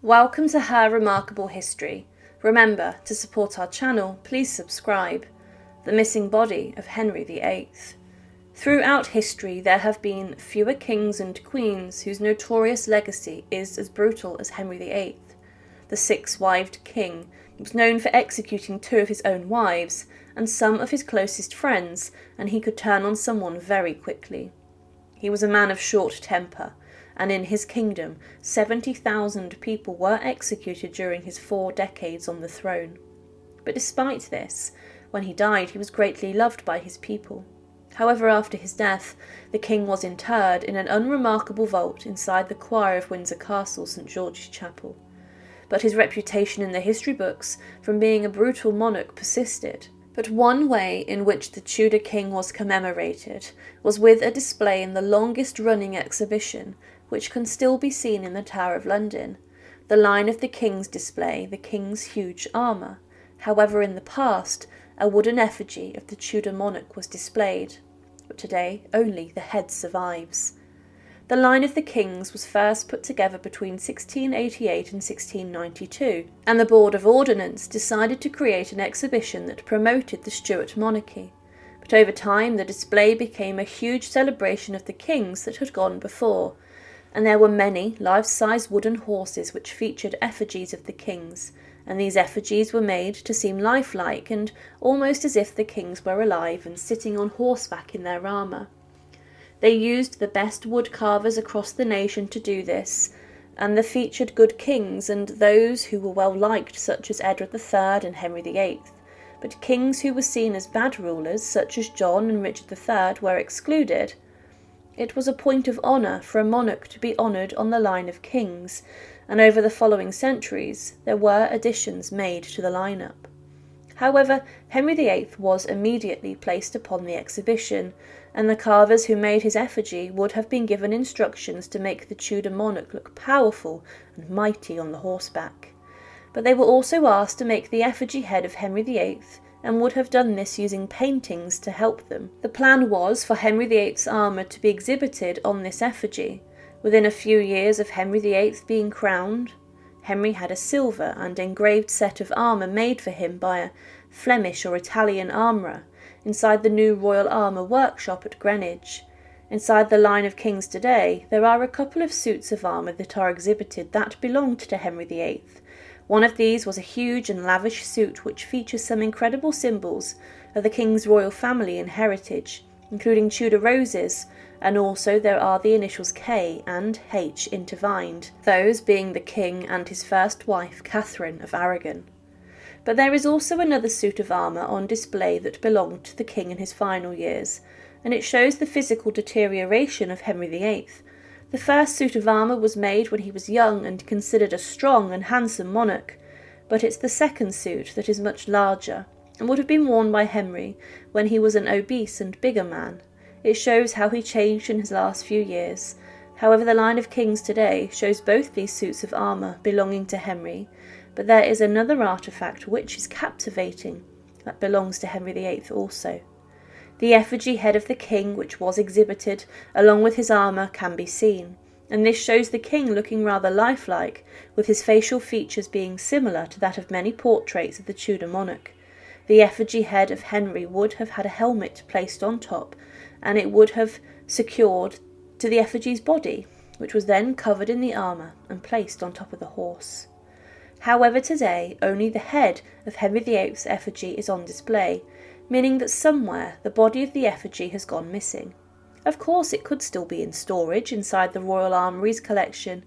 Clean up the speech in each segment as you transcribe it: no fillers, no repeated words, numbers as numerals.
Welcome to Her Remarkable History. Remember, to support our channel, please subscribe. The missing body of Henry VIII. Throughout history there have been fewer kings and queens whose notorious legacy is as brutal as Henry VIII. The six-wived king was known for executing two of his own wives and some of his closest friends, and he could turn on someone very quickly. He was a man of short temper, and in his kingdom 70,000 people were executed during his 4 decades on the throne. But despite this, when he died he was greatly loved by his people. However, after his death, the king was interred in an unremarkable vault inside the choir of Windsor Castle, St George's Chapel. But his reputation in the history books from being a brutal monarch persisted. But one way in which the Tudor king was commemorated was with a display in the longest-running exhibition, which can still be seen in the Tower of London. The line of the king's display, the king's huge armour. However, in the past, a wooden effigy of the Tudor monarch was displayed, but today only the head survives. The line of the kings was first put together between 1688 and 1692, and the Board of Ordnance decided to create an exhibition that promoted the Stuart monarchy. But over time the display became a huge celebration of the kings that had gone before, and there were many life-size wooden horses which featured effigies of the kings, and these effigies were made to seem lifelike and almost as if the kings were alive and sitting on horseback in their armour. They used the best wood carvers across the nation to do this, and the featured good kings and those who were well liked, such as Edward III and Henry VIII, but kings who were seen as bad rulers, such as John and Richard III, were excluded. It was a point of honour for a monarch to be honoured on the line of kings, and over the following centuries there were additions made to the lineup. However, Henry VIII was immediately placed upon the exhibition, and the carvers who made his effigy would have been given instructions to make the Tudor monarch look powerful and mighty on the horseback. But they were also asked to make the effigy head of Henry VIII, and would have done this using paintings to help them. The plan was for Henry VIII's armour to be exhibited on this effigy. Within a few years of Henry VIII being crowned, Henry had a silver and engraved set of armour made for him by a Flemish or Italian armourer inside the new Royal Armour Workshop at Greenwich. Inside the line of kings today, there are a couple of suits of armour that are exhibited that belonged to Henry VIII. One of these was a huge and lavish suit which features some incredible symbols of the king's royal family and heritage, including Tudor roses, and also there are the initials K and H intertwined, those being the king and his first wife, Catherine of Aragon. But there is also another suit of armour on display that belonged to the king in his final years, and it shows the physical deterioration of Henry VIII. The first suit of armour was made when he was young and considered a strong and handsome monarch, but it's the second suit that is much larger, and would have been worn by Henry when he was an obese and bigger man. It shows how he changed in his last few years. However, the line of kings today shows both these suits of armour belonging to Henry, but there is another artefact which is captivating, that belongs to Henry VIII also. The effigy head of the king which was exhibited along with his armour can be seen, and this shows the king looking rather lifelike, with his facial features being similar to that of many portraits of the Tudor monarch. The effigy head of Henry would have had a helmet placed on top, and it would have secured to the effigy's body, which was then covered in the armour and placed on top of the horse. However, today only the head of Henry VIII's effigy is on display, meaning that somewhere the body of the effigy has gone missing. Of course, it could still be in storage inside the Royal Armoury's collection.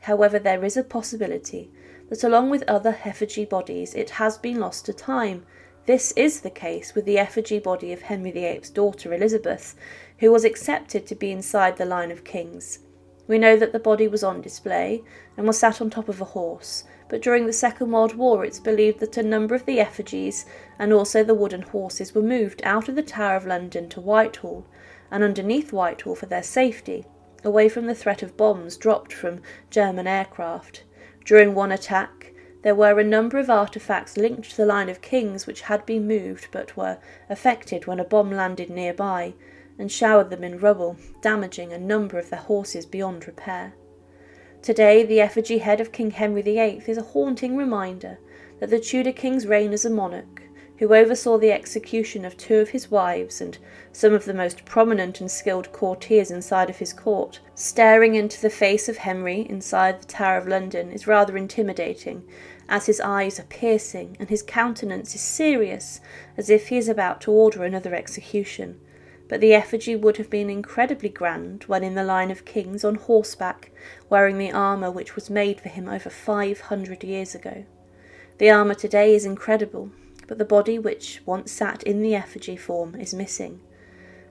However, there is a possibility that along with other effigy bodies it has been lost to time. This is the case with the effigy body of Henry VIII's daughter Elizabeth, who was accepted to be inside the line of kings. We know that the body was on display and was sat on top of a horse, but during the Second World War it's believed that a number of the effigies and also the wooden horses were moved out of the Tower of London to Whitehall and underneath Whitehall for their safety, away from the threat of bombs dropped from German aircraft. During one attack, there were a number of artefacts linked to the line of kings which had been moved but were affected when a bomb landed nearby and showered them in rubble, damaging a number of their horses beyond repair. Today, the effigy head of King Henry VIII is a haunting reminder that the Tudor King's reign as a monarch, who oversaw the execution of 2 of his wives and some of the most prominent and skilled courtiers inside of his court, staring into the face of Henry inside the Tower of London is rather intimidating, as his eyes are piercing and his countenance is serious, as if he is about to order another execution. But the effigy would have been incredibly grand when in the line of kings on horseback, wearing the armour which was made for him over 500 years ago. The armour today is incredible, but the body which once sat in the effigy form is missing.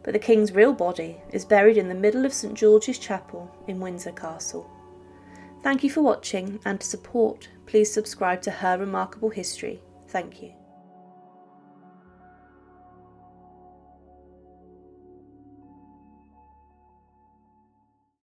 But the king's real body is buried in the middle of St George's Chapel in Windsor Castle. Thank you for watching, and to support, please subscribe to Her Remarkable History. Thank you.